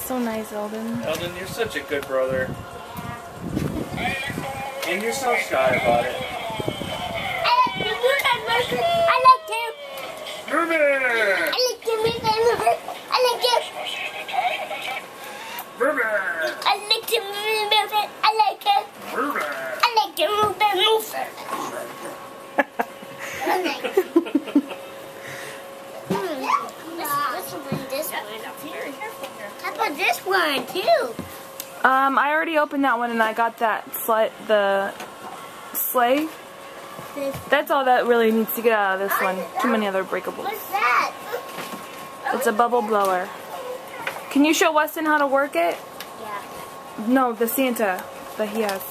so nice, Eldon. Eldon, you're such a good brother. And you're so shy about it. I like him. Move it! I like him. I like him. Move it! I like him. I like him. Move it! I like him. Move it. This one. How about this one too? I already opened that one and I got that the sleigh. That's all that really needs to get out of this one. Too many other breakables. What's that? It's a bubble blower. Can you show Weston how to work it? Yeah. No, the Santa that he has.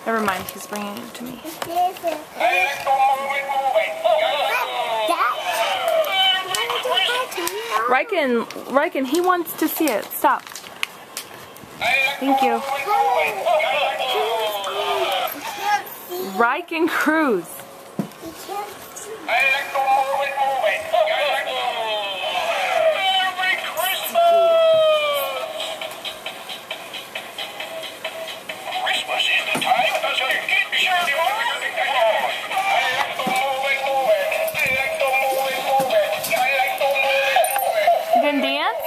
Never mind, he's bringing it to me. Ryken, he wants to see it. Stop. Thank you. Ryken Cruz. You gonna dance?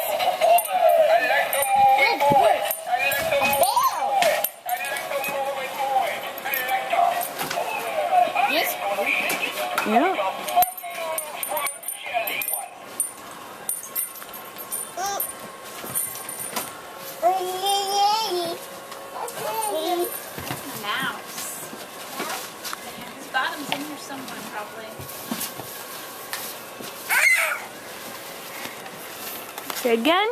Yeah. Mouse. His bottom's in here somewhere, probably. Say again.